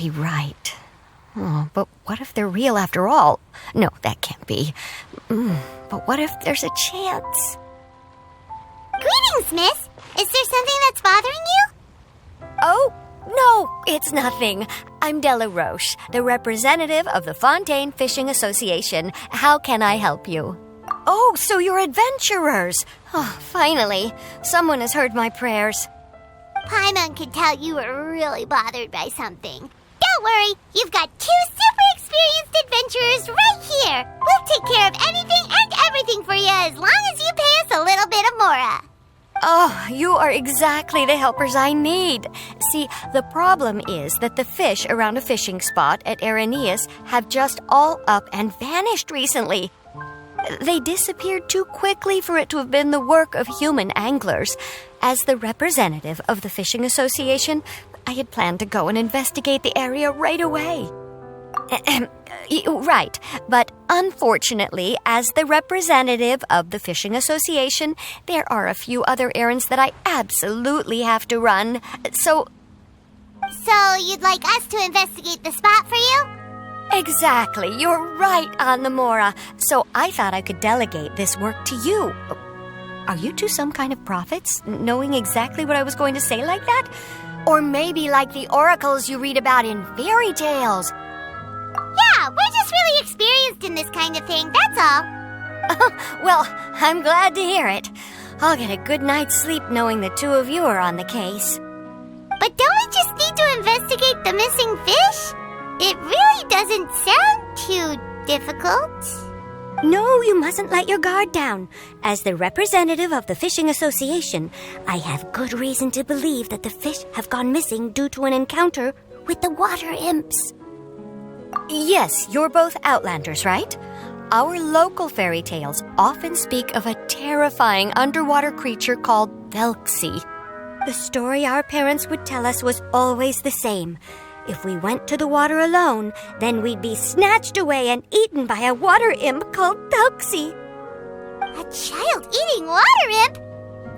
be right. Oh, but what if they're real after all? No, that can't be. But what if there's a chance? Greetings, miss. Is there something that's bothering you? Oh, no, it's nothing. I'm Della Roche, the representative of the Fontaine Fishing Association. How can I help you? Oh, so you're adventurers. Oh, finally, someone has heard my prayers. Paimon could tell you were really bothered by something. Don't worry, you've got 2 super experienced adventurers right here. We'll take care of anything and everything for you as long as you pay us a little bit of mora. Oh, you are exactly the helpers I need. See, the problem is that the fish around a fishing spot at Araneus have just all up and vanished recently. They disappeared too quickly for it to have been the work of human anglers. As the representative of the Fishing Association, I had planned to go and investigate the area right away. Right, but unfortunately, as the representative of the Fishing Association, there are a few other errands that I absolutely have to run. So you'd like us to investigate the spot for you? Exactly, you're right on the mora. So I thought I could delegate this work to you. Are you two some kind of prophets, knowing exactly what I was going to say like that? Or maybe like the oracles you read about in fairy tales? Yeah, we're just really experienced in this kind of thing, that's all. Well, I'm glad to hear it. I'll get a good night's sleep knowing the two of you are on the case. But don't we just need to investigate the missing fish? It really doesn't sound too difficult. No, you mustn't let your guard down. As the representative of the Fishing Association, I have good reason to believe that the fish have gone missing due to an encounter with the water imps. Yes, you're both Outlanders, right? Our local fairy tales often speak of a terrifying underwater creature called Thelxie. The story our parents would tell us was always the same. If we went to the water alone, then we'd be snatched away and eaten by a water imp called Thelxie. A child-eating water imp?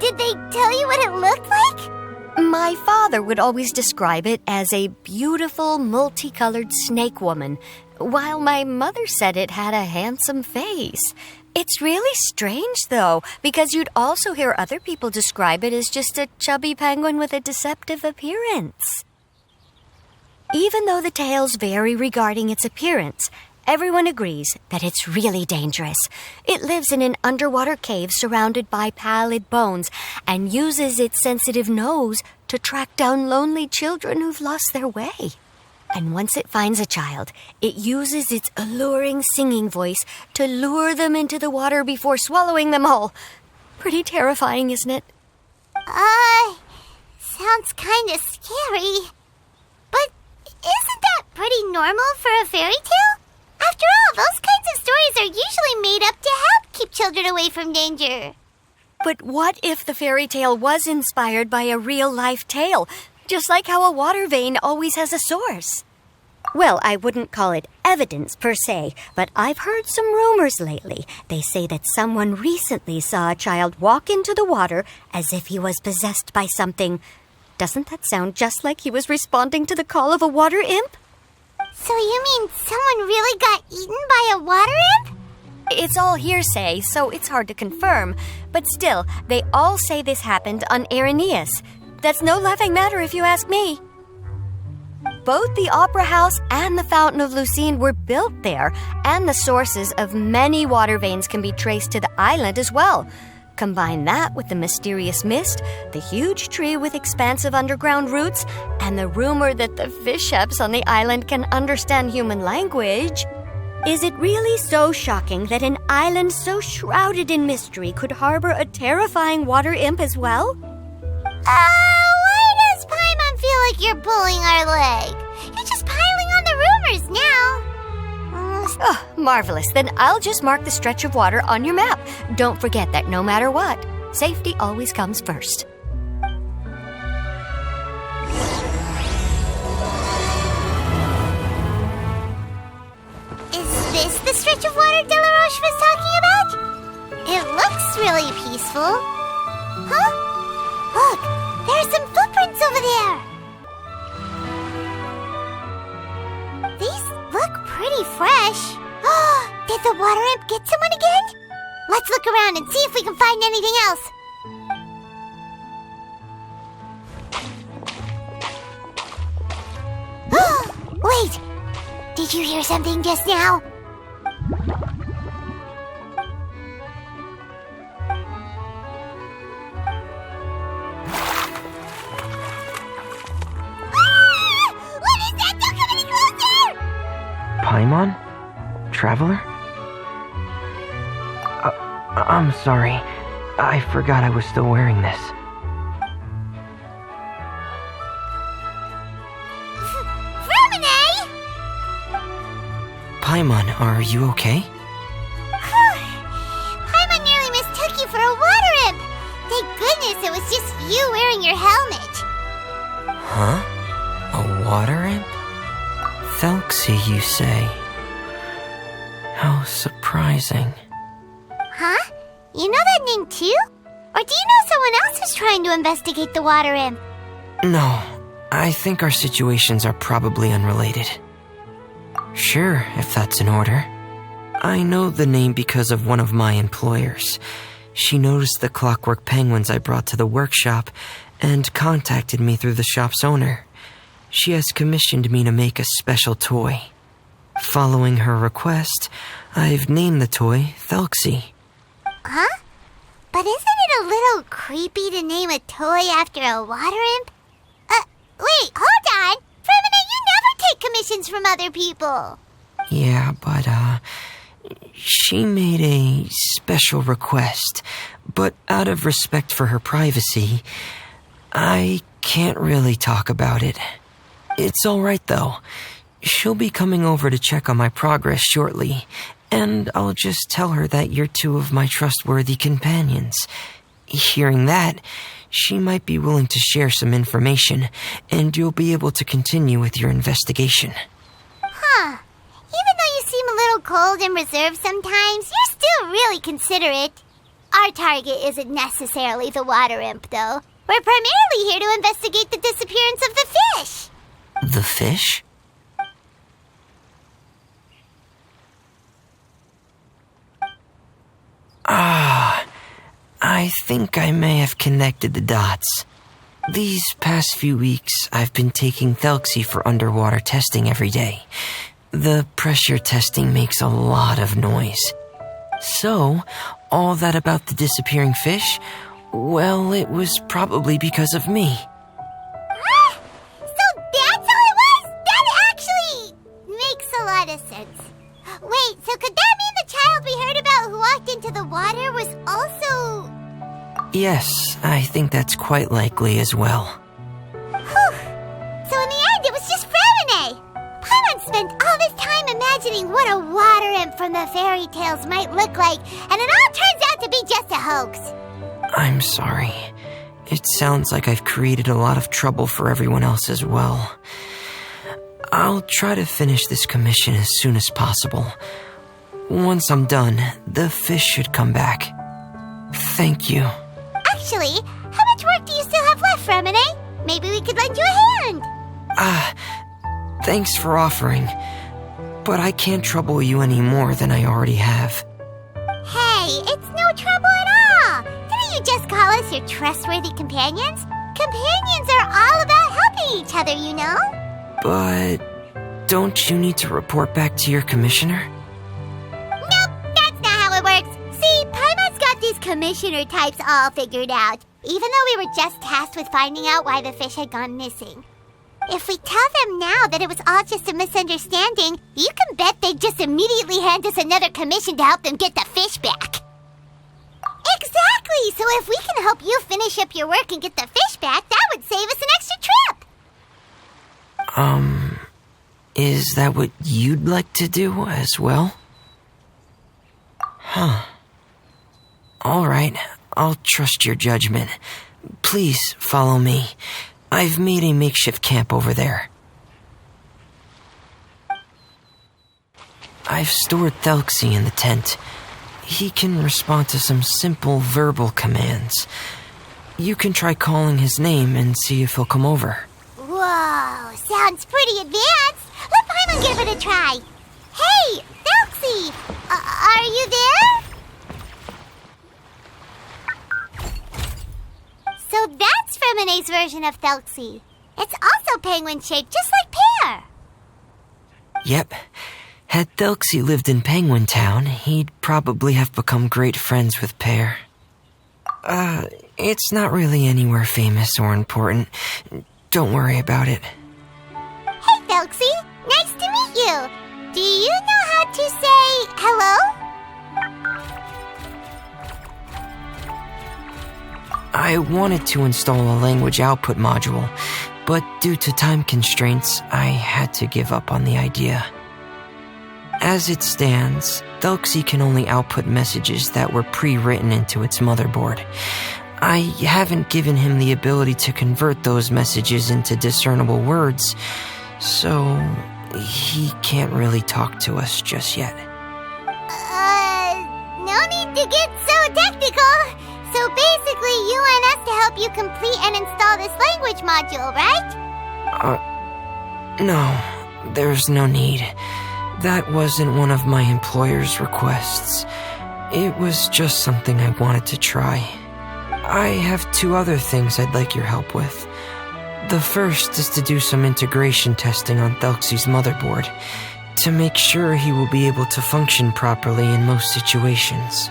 Did they tell you what it looked like? My father would always describe it as a beautiful, multicolored snake woman, while my mother said it had a handsome face. It's really strange, though, because you'd also hear other people describe it as just a chubby penguin with a deceptive appearance. Even though the tales vary regarding its appearance, everyone agrees that it's really dangerous. It lives in an underwater cave surrounded by pallid bones and uses its sensitive nose to track down lonely children who've lost their way. And once it finds a child, it uses its alluring singing voice to lure them into the water before swallowing them all. Pretty terrifying, isn't it? Sounds kinda scary. But isn't that pretty normal for a fairy tale? After all, those kinds of stories are usually made up to help keep children away from danger. But what if the fairy tale was inspired by a real-life tale, just like how a water vein always has a source? Well, I wouldn't call it evidence per se, but I've heard some rumors lately. They say that someone recently saw a child walk into the water as if he was possessed by something. Doesn't that sound just like he was responding to the call of a water imp? So you mean someone really got eaten by a water imp? It's all hearsay, so it's hard to confirm. But still, they all say this happened on Araneus. That's no laughing matter if you ask me. Both the Opera House and the Fountain of Lucine were built there, and the sources of many water veins can be traced to the island as well. Combine that with the mysterious mist, the huge tree with expansive underground roots, and the rumor that the fish-eps on the island can understand human language. Is it really so shocking that an island so shrouded in mystery could harbor a terrifying water imp as well? Why does Paimon feel like you're pulling our leg? You're just piling on the rumors now. Oh, marvelous. Then I'll just mark the stretch of water on your map. Don't forget that no matter what, safety always comes first. Is this the stretch of water Delaroche was talking about? It looks really peaceful. Huh? Look, there are some footprints over there. pretty fresh. Did the water imp get someone again? Let's look around and see if we can find anything else. Wait! Did you hear something just now? What is that? Don't come any closer! Paimon? Traveler? I'm sorry. I forgot I was still wearing this. Paimon, are you okay? Paimon nearly mistook you for a water imp. Thank goodness it was just you wearing your helmet. Huh? A water imp? Thelxie, you say? How surprising. Huh? You know that name too? Or do you know someone else who's trying to investigate the water imp? No, I think our situations are probably unrelated. Sure, if that's in order. I know the name because of one of my employers. She noticed the clockwork penguins I brought to the workshop and contacted me through the shop's owner. She has commissioned me to make a special toy. Following her request, I've named the toy Thelxie. Huh? But isn't it a little creepy to name a toy after a water imp? Wait, hold on! Fremina, you never take commissions from other people! Yeah, but, she made a special request, but out of respect for her privacy, I can't really talk about it. It's alright though. She'll be coming over to check on my progress shortly, and I'll just tell her that you're two of my trustworthy companions. Hearing that, she might be willing to share some information, and you'll be able to continue with your investigation. Huh. Even though you seem a little cold and reserved sometimes, you're still really considerate. Our target isn't necessarily the water imp, though. We're primarily here to investigate the disappearance of the fish. The fish? I think I may have connected the dots. These past few weeks, I've been taking Thelxie for underwater testing every day. The pressure testing makes a lot of noise. So, all that about the disappearing fish, well, it was probably because of me. So that's all it was? That actually makes a lot of sense. Wait, so could that mean the child we heard about who walked into the water was also... Yes, I think that's quite likely as well. Whew. So in the end, it was just Fremine. Paimon spent all this time imagining what a water imp from the fairy tales might look like, and it all turns out to be just a hoax. I'm sorry. It sounds like I've created a lot of trouble for everyone else as well. I'll try to finish this commission as soon as possible. Once I'm done, the fish should come back. Thank you. Actually, how much work do you still have left, Fremine? Maybe we could lend you a hand. Thanks for offering. But I can't trouble you any more than I already have. Hey, it's no trouble at all. Didn't you just call us your trustworthy companions? Companions are all about helping each other, you know? But don't you need to report back to your commissioner? Nope, that's not how it works. See, Paimon's got these commissioner types all figured out, even though we were just tasked with finding out why the fish had gone missing. If we tell them now that it was all just a misunderstanding, you can bet they'd just immediately hand us another commission to help them get the fish back. Exactly! So if we can help you finish up your work and get the fish back, that would save us an extra trip! Is that what you'd like to do as well? Huh. Alright, I'll trust your judgment. Please follow me. I've made a makeshift camp over there. I've stored Thelxie in the tent. He can respond to some simple verbal commands. You can try calling his name and see if he'll come over. Whoa, sounds pretty advanced. Let Paimon give it a try. Hey, Thelxie! Are you there? So that's Fremone's version of Thelxie. It's also penguin-shaped, just like Pear. Yep. Had Thelxie lived in Penguin Town, he'd probably have become great friends with Pear. It's not really anywhere famous or important. Don't worry about it. Hey, Thelxie! Nice to meet you! Do you know how to say hello? I wanted to install a language output module, but due to time constraints, I had to give up on the idea. As it stands, Thelxie can only output messages that were pre-written into its motherboard. I haven't given him the ability to convert those messages into discernible words, so he can't really talk to us just yet. No need to get so technical. So basically, you want us to help you complete and install this language module, right? No, there's no need. That wasn't one of my employer's requests. It was just something I wanted to try. I have 2 other things I'd like your help with. The first is to do some integration testing on Thelxie's motherboard, to make sure he will be able to function properly in most situations.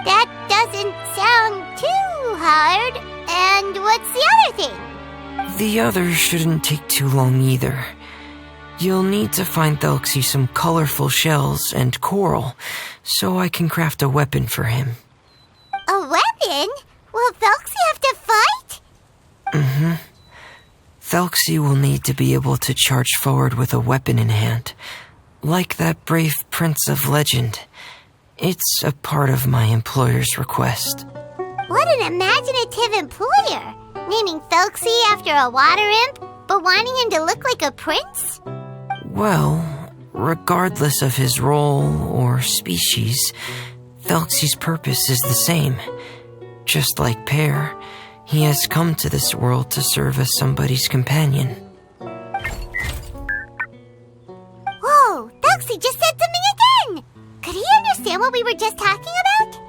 That doesn't sound too hard. And what's the other thing? The other shouldn't take too long either. You'll need to find Thelxie some colorful shells and coral, so I can craft a weapon for him. A weapon? Will Thelxie have to fight? Mm-hmm. Thelxie will need to be able to charge forward with a weapon in hand, like that brave prince of legend. It's a part of my employer's request. What an imaginative employer! Naming Thelxie after a water imp, but wanting him to look like a prince? Well, regardless of his role or species, Thelxie's purpose is the same. Just like Pear, he has come to this world to serve as somebody's companion. Whoa, Thelxie just said something again! Could he understand what we were just talking about?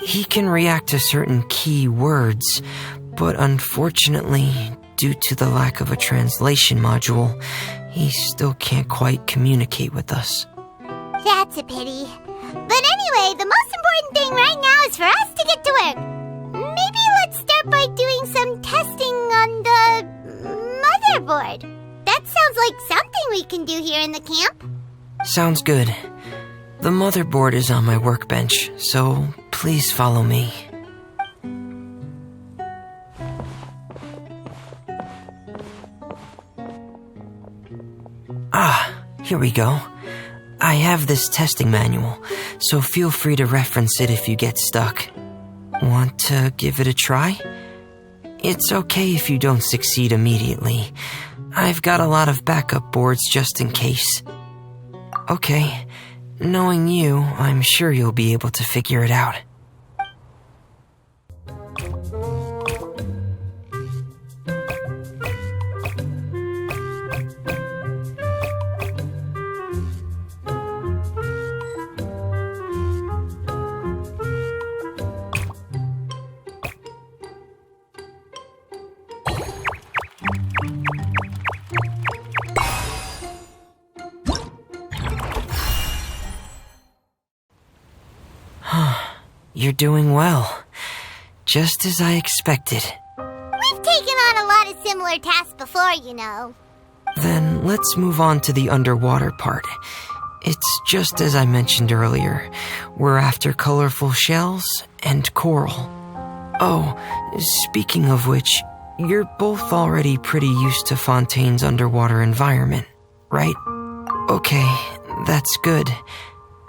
He can react to certain key words, but unfortunately, due to the lack of a translation module, he still can't quite communicate with us. That's a pity. But anyway, the most important thing right now is for us to get to work. Maybe let's start by doing some testing on the motherboard. That sounds like something we can do here in the camp. Sounds good. The motherboard is on my workbench, so please follow me. Here we go. I have this testing manual, so feel free to reference it if you get stuck. Want to give it a try? It's okay if you don't succeed immediately. I've got a lot of backup boards just in case. Okay, knowing you, I'm sure you'll be able to figure it out. You're doing well. Just as I expected. We've taken on a lot of similar tasks before, you know. Then let's move on to the underwater part. It's just as I mentioned earlier. We're after colorful shells and coral. Oh, speaking of which, you're both already pretty used to Fontaine's underwater environment, right? Okay, that's good.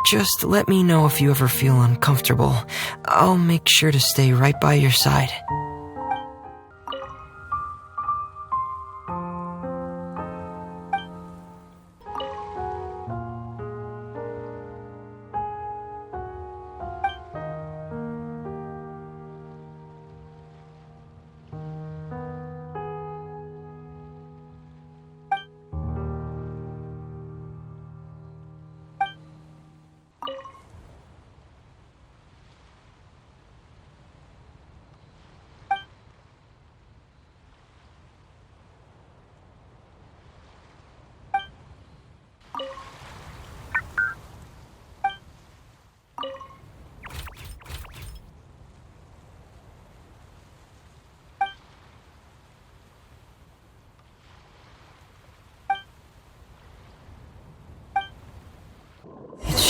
Just let me know if you ever feel uncomfortable. I'll make sure to stay right by your side.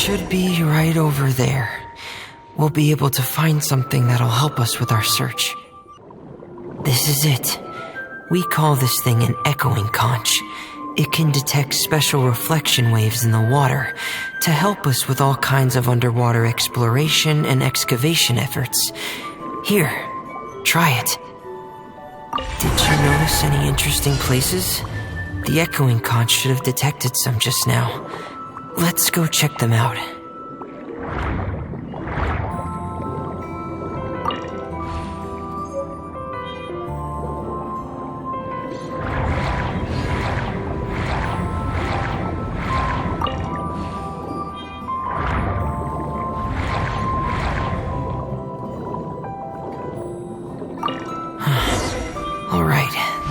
should be right over there. We'll be able to find something that'll help us with our search. This is it. We call this thing an echoing conch. It can detect special reflection waves in the water to help us with all kinds of underwater exploration and excavation efforts. Here, try it. Did you notice any interesting places? The echoing conch should have detected some just now. Let's go check them out.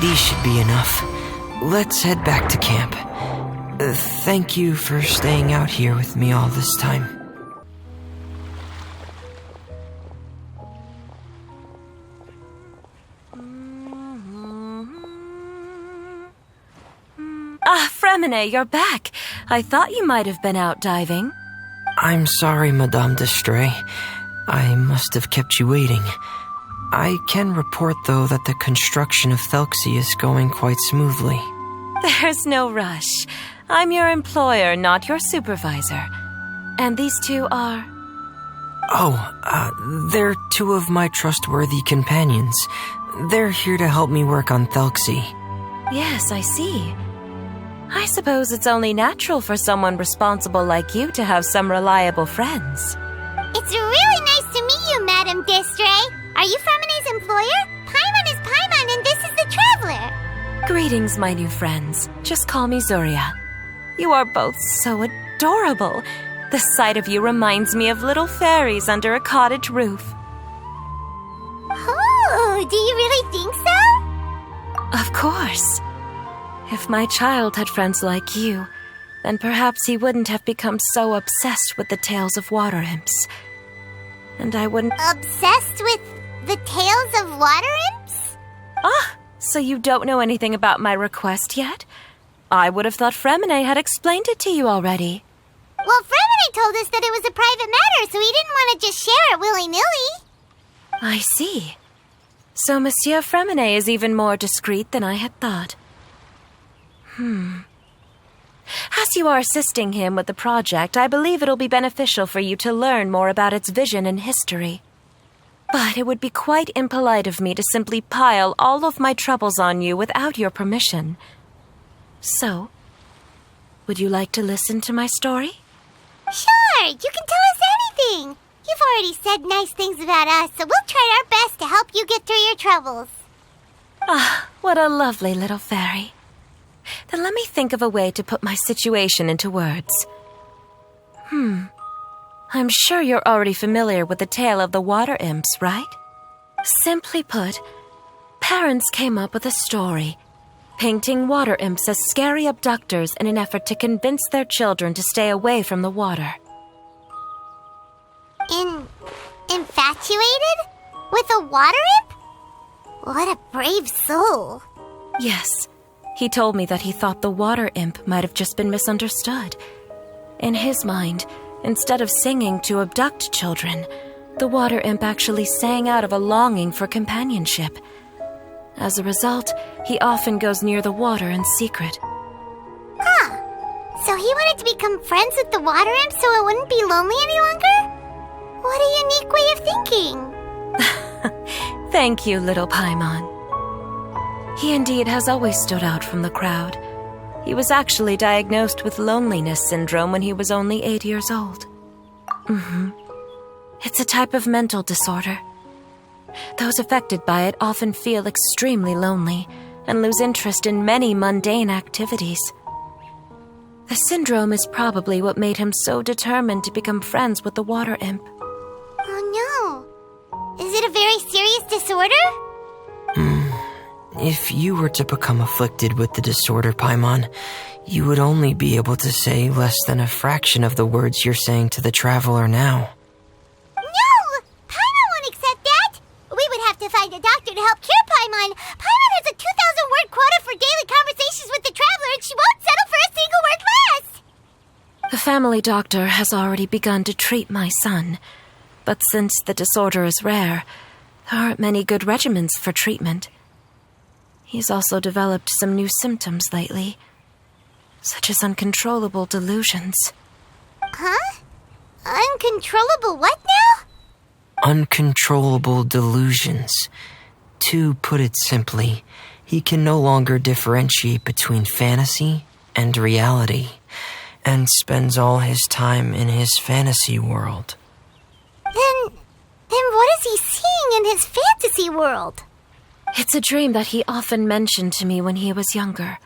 These should be enough. Let's head back to camp. Thank you for staying out here with me all this time. Fremine, you're back. I thought you might have been out diving. I'm sorry, Madame d'Estray. I must have kept you waiting. I can report, though, that the construction of Thelxie is going quite smoothly. There's no rush. I'm your employer, not your supervisor. And these two are... They're two of my trustworthy companions. They're here to help me work on Thelxie. Yes, I see. I suppose it's only natural for someone responsible like you to have some reliable friends. It's really nice to meet you, Madame d'Estray. Are you Fremine's employer? Paimon is Paimon, and this is the Traveler. Greetings, my new friends. Just call me Zuria. You are both so adorable. The sight of you reminds me of little fairies under a cottage roof. Oh, do you really think so? Of course. If my child had friends like you, then perhaps he wouldn't have become so obsessed with the tales of water imps. And I wouldn't... Obsessed with the tales of water imps? So you don't know anything about my request yet? I would have thought Fremine had explained it to you already. Well, Fremine told us that it was a private matter, so he didn't want to just share it willy-nilly. I see. So Monsieur Fremine is even more discreet than I had thought. As you are assisting him with the project, I believe it'll be beneficial for you to learn more about its vision and history. But it would be quite impolite of me to simply pile all of my troubles on you without your permission. So, would you like to listen to my story? Sure, you can tell us anything. You've already said nice things about us, so we'll try our best to help you get through your troubles. What a lovely little fairy. Then let me think of a way to put my situation into words. I'm sure you're already familiar with the tale of the water imps, right? Simply put, parents came up with a story, painting water imps as scary abductors in an effort to convince their children to stay away from the water. Infatuated? With a water imp? What a brave soul. Yes. He told me that he thought the water imp might have just been misunderstood. In his mind, instead of singing to abduct children, the water imp actually sang out of a longing for companionship. As a result, he often goes near the water in secret. So he wanted to become friends with the water imp so it wouldn't be lonely any longer? What a unique way of thinking. Thank you, little Paimon. He indeed has always stood out from the crowd. He was actually diagnosed with loneliness syndrome when he was only 8 years old. It's a type of mental disorder. Those affected by it often feel extremely lonely and lose interest in many mundane activities. The syndrome is probably what made him so determined to become friends with the water imp. Oh no. Is it a very serious disorder? If you were to become afflicted with the disorder, Paimon, you would only be able to say less than a fraction of the words you're saying to the Traveler now. No! Paimon won't accept that! We would have to find a doctor to help cure Paimon. Paimon has a 2,000-word quota for daily conversations with the Traveler, and she won't settle for a single word less! The family doctor has already begun to treat my son, but since the disorder is rare, there aren't many good regimens for treatment. He's also developed some new symptoms lately, such as uncontrollable delusions. Huh? Uncontrollable what now? Uncontrollable delusions. To put it simply, he can no longer differentiate between fantasy and reality, and spends all his time in his fantasy world. Then what is he seeing in his fantasy world? It's a dream that he often mentioned to me when he was younger.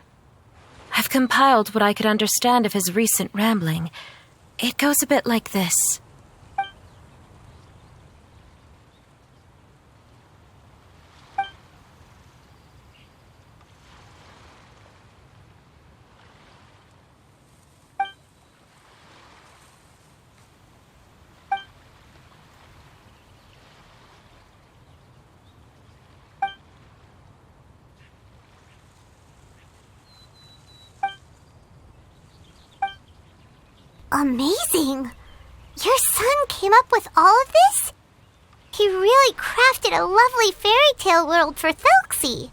I've compiled what I could understand of his recent rambling. It goes a bit like this. Amazing! Your son came up with all of this? He really crafted a lovely fairy tale world for Thelxie.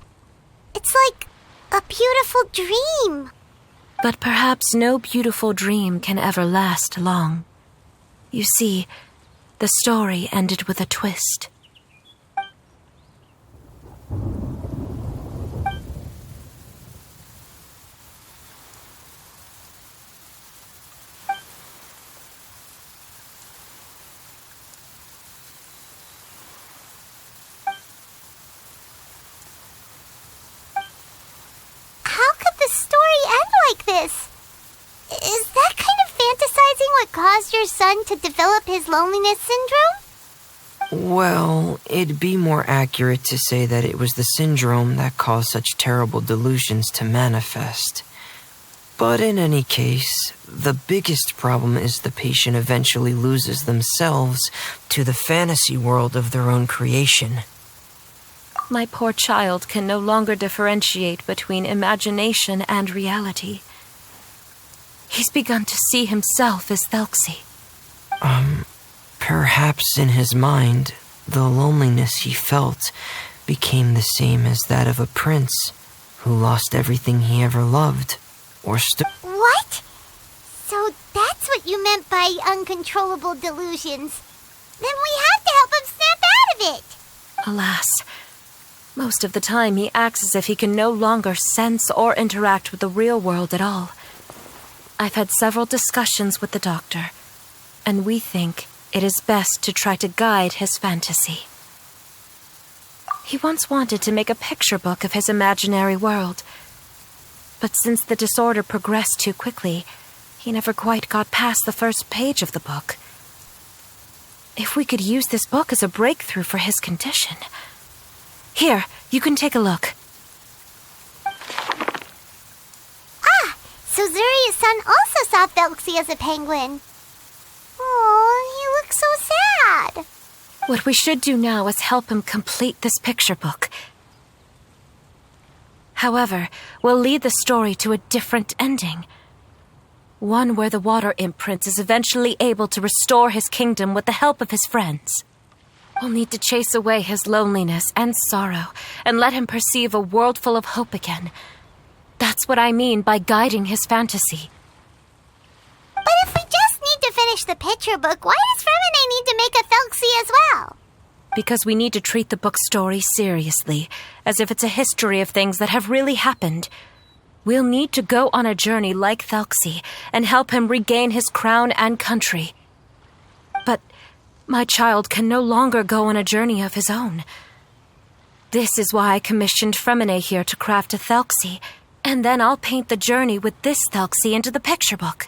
It's like a beautiful dream. But perhaps no beautiful dream can ever last long. You see, the story ended with a twist. Is that kind of fantasizing what caused your son to develop his loneliness syndrome? Well, it'd be more accurate to say that it was the syndrome that caused such terrible delusions to manifest. But in any case, the biggest problem is the patient eventually loses themselves to the fantasy world of their own creation. My poor child can no longer differentiate between imagination and reality. He's begun to see himself as Thelxie. Perhaps in his mind, the loneliness he felt became the same as that of a prince who lost everything he ever loved, or What? So that's what you meant by uncontrollable delusions. Then we have to help him snap out of it. Alas, most of the time he acts as if he can no longer sense or interact with the real world at all. I've had several discussions with the doctor, and we think it is best to try to guide his fantasy. He once wanted to make a picture book of his imaginary world, but since the disorder progressed too quickly, he never quite got past the first page of the book. If we could use this book as a breakthrough for his condition... Here, you can take a look. So Zuria's son also saw Thelxie as a penguin. Oh, he looks so sad. What we should do now is help him complete this picture book. However, we'll lead the story to a different ending. One where the water imp prince is eventually able to restore his kingdom with the help of his friends. We'll need to chase away his loneliness and sorrow and let him perceive a world full of hope again. That's what I mean by guiding his fantasy. But if we just need to finish the picture book, why does Femine need to make a Thelxie as well? Because we need to treat the book story seriously, as if it's a history of things that have really happened. We'll need to go on a journey like Thelxie and help him regain his crown and country. But my child can no longer go on a journey of his own. This is why I commissioned Femine here to craft a Thelxie, and then I'll paint the journey with this Thelxie into the picture book.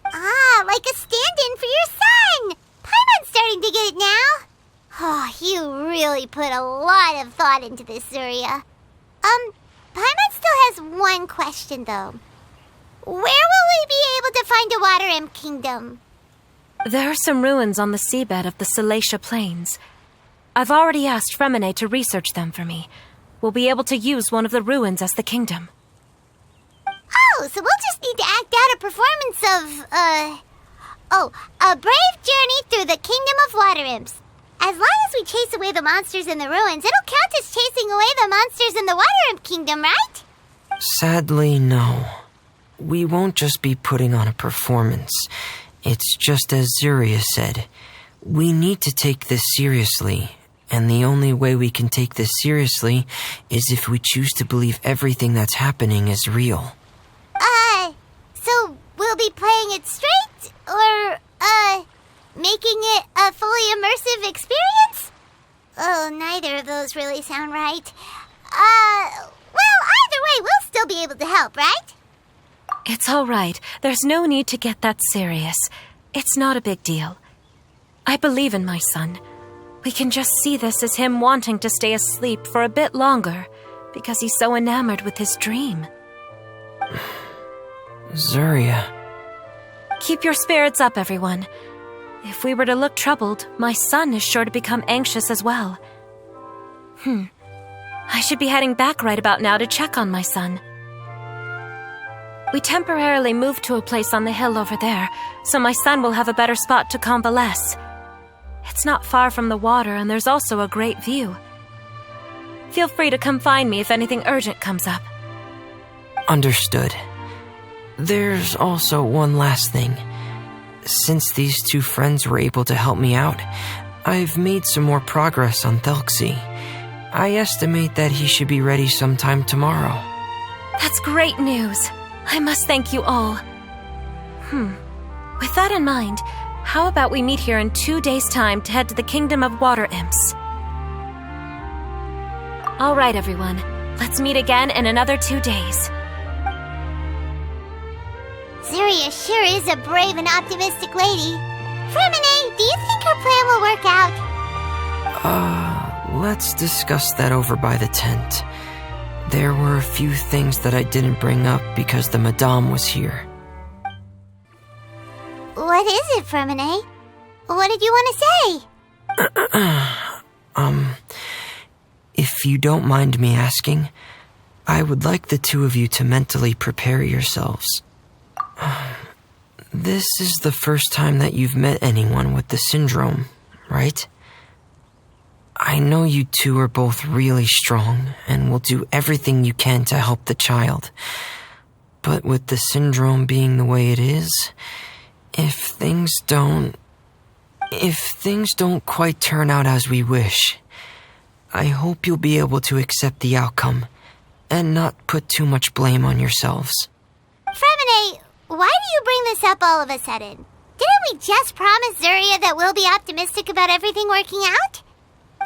Ah, like a stand-in for your son! Paimon's starting to get it now. Oh, you really put a lot of thought into this, Zuria. Paimon still has one question, though. Where will we be able to find a water imp kingdom? There are some ruins on the seabed of the Salacia Plains. I've already asked Femine to research them for me. We'll be able to use one of the ruins as the kingdom. Oh, so we'll just need to act out a performance of, a brave journey through the kingdom of water imps. As long as we chase away the monsters in the ruins, it'll count as chasing away the monsters in the water imp kingdom, right? Sadly, no. We won't just be putting on a performance. It's just as Zuria said. We need to take this seriously, and the only way we can take this seriously is if we choose to believe everything that's happening is real. So we'll be playing it straight, or, making it a fully immersive experience? Oh, neither of those really sound right. Well, either way, we'll still be able to help, right? It's all right. There's no need to get that serious. It's not a big deal. I believe in my son. We can just see this as him wanting to stay asleep for a bit longer because he's so enamored with his dream. Zuria. Keep your spirits up, everyone. If we were to look troubled, my son is sure to become anxious as well. I should be heading back right about now to check on my son. We temporarily moved to a place on the hill over there, so my son will have a better spot to convalesce. It's not far from the water, and there's also a great view. Feel free to come find me if anything urgent comes up. Understood. There's also one last thing. Since these two friends were able to help me out, I've made some more progress on Thelxie. I estimate that he should be ready sometime tomorrow. That's great news. I must thank you all. With that in mind, how about we meet here in 2 days' time to head to the Kingdom of Water Imps? All right, everyone. Let's meet again in another 2 days. Zuria sure is a brave and optimistic lady. Fremine, do you think her plan will work out? Let's discuss that over by the tent. There were a few things that I didn't bring up because the Madame was here. What is it, Fremine? What did you want to say? If you don't mind me asking, I would like the two of you to mentally prepare yourselves. This is the first time that you've met anyone with the syndrome, right? I know you two are both really strong and will do everything you can to help the child. But with the syndrome being the way it is, if things don't quite turn out as we wish, I hope you'll be able to accept the outcome and not put too much blame on yourselves. Fremine, why do you bring this up all of a sudden? Didn't we just promise Zuria that we'll be optimistic about everything working out?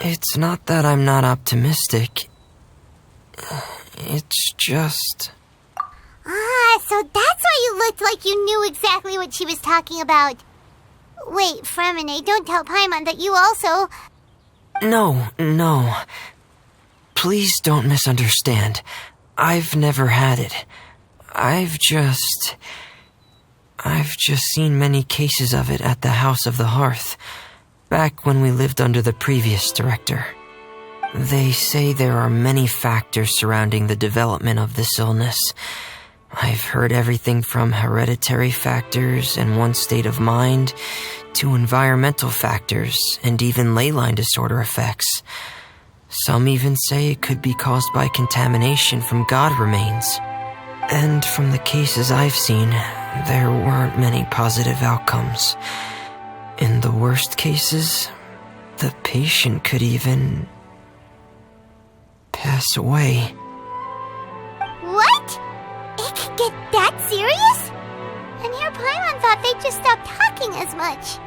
It's not that I'm not optimistic. It's just... So that's why you looked like you knew exactly what she was talking about. Wait, Fremine, don't tell Paimon that you also... No. Please don't misunderstand. I've never had it. I've just seen many cases of it at the House of the Hearth, back when we lived under the previous director. They say there are many factors surrounding the development of this illness. I've heard everything from hereditary factors and one's state of mind, to environmental factors and even ley line disorder effects. Some even say it could be caused by contamination from god remains. And from the cases I've seen, there weren't many positive outcomes. In the worst cases, the patient could even pass away. What? It could get that serious? And here Paimon thought they'd just stop talking as much.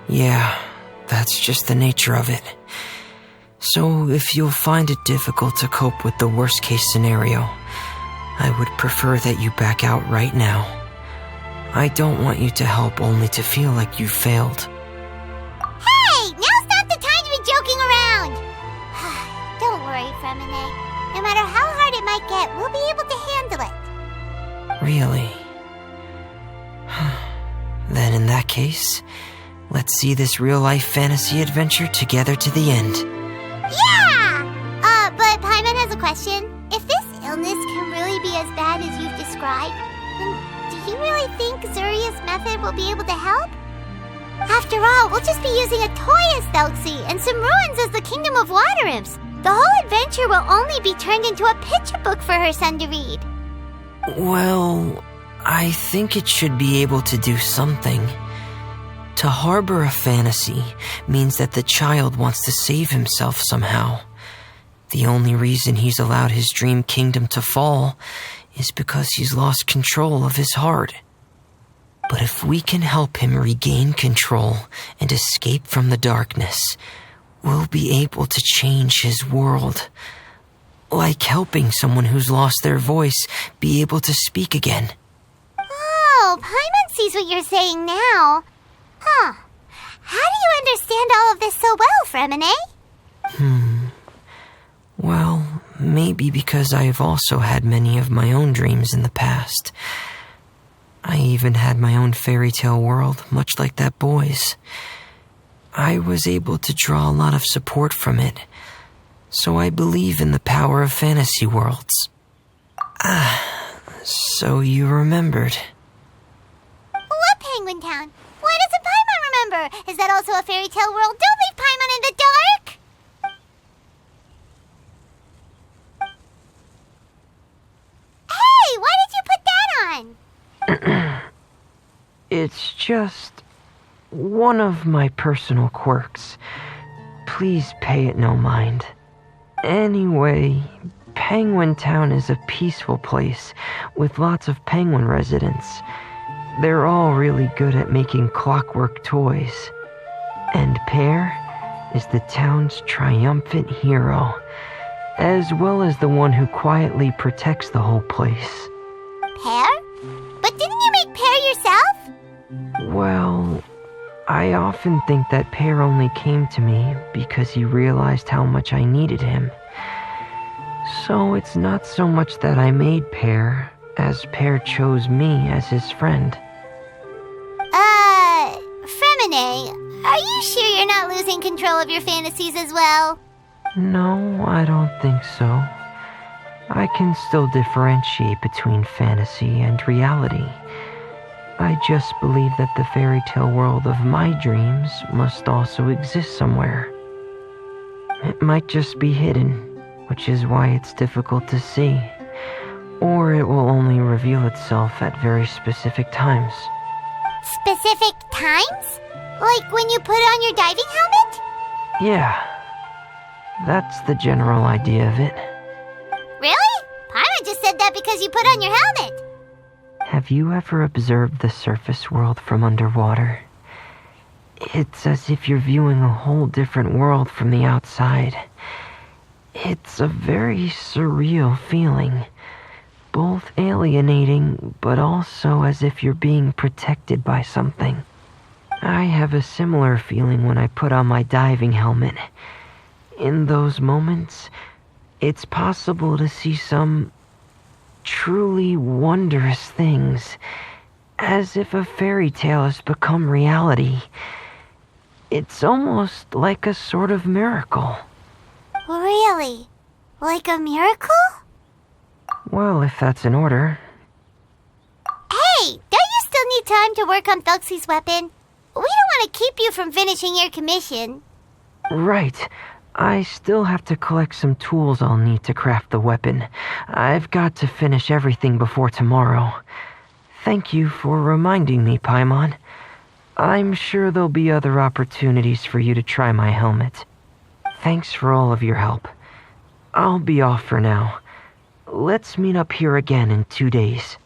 Yeah, that's just the nature of it. So if you'll find it difficult to cope with the worst case scenario, I would prefer that you back out right now. I don't want you to help only to feel like you failed. Hey, now's not the time to be joking around. Don't worry, Fremine. No matter how hard it might get, we'll be able to handle it. Really? Then in that case, let's see this real-life fantasy adventure together to the end. Yeah! But Paimon has a question. If this illness can really be as bad as you've described? And do you really think Zuria's method will be able to help? After all, we'll just be using a toy as Thelxie and some ruins as the Kingdom of Water Imps. The whole adventure will only be turned into a picture book for her son to read. Well, I think it should be able to do something. To harbor a fantasy means that the child wants to save himself somehow. The only reason he's allowed his dream kingdom to fall is because he's lost control of his heart. But if we can help him regain control and escape from the darkness, we'll be able to change his world. Like helping someone who's lost their voice be able to speak again. Oh, Paimon sees what you're saying now. Huh. How do you understand all of this so well, Fremine? Well, maybe because I've also had many of my own dreams in the past. I even had my own fairy tale world, much like that boy's. I was able to draw a lot of support from it, so I believe in the power of fantasy worlds. So you remembered. What Penguin Town? Why doesn't Paimon remember? Is that also a fairy tale world? Don't leave Paimon in the dark! Hey, why did you put that on? It's just one of my personal quirks. Please pay it no mind. Anyway, Penguin Town is a peaceful place with lots of penguin residents. They're all really good at making clockwork toys. And Pear is the town's triumphant hero, as well as the one who quietly protects the whole place. Pear? But didn't you make Pear yourself? Well, I often think that Pear only came to me because he realized how much I needed him. So it's not so much that I made Pear, as Pear chose me as his friend. Fremine, are you sure you're not losing control of your fantasies as well? No, I don't think so. I can still differentiate between fantasy and reality. I just believe that the fairy tale world of my dreams must also exist somewhere. It might just be hidden, which is why it's difficult to see. Or it will only reveal itself at very specific times. Specific times? Like when you put on your diving helmet? Yeah, that's the general idea of it. Really? Paimon just said that because you put on your helmet. Have you ever observed the surface world from underwater? It's as if you're viewing a whole different world from the outside. It's a very surreal feeling, both alienating, but also as if you're being protected by something. I have a similar feeling when I put on my diving helmet. In those moments, it's possible to see some truly wondrous things, as if a fairy tale has become reality. It's almost like a sort of miracle. Really? Like a miracle? Well, if that's in order. Hey, don't you still need time to work on Thelxie's weapon? We don't want to keep you from finishing your commission. Right. I still have to collect some tools I'll need to craft the weapon. I've got to finish everything before tomorrow. Thank you for reminding me, Paimon. I'm sure there'll be other opportunities for you to try my helmet. Thanks for all of your help. I'll be off for now. Let's meet up here again in 2 days.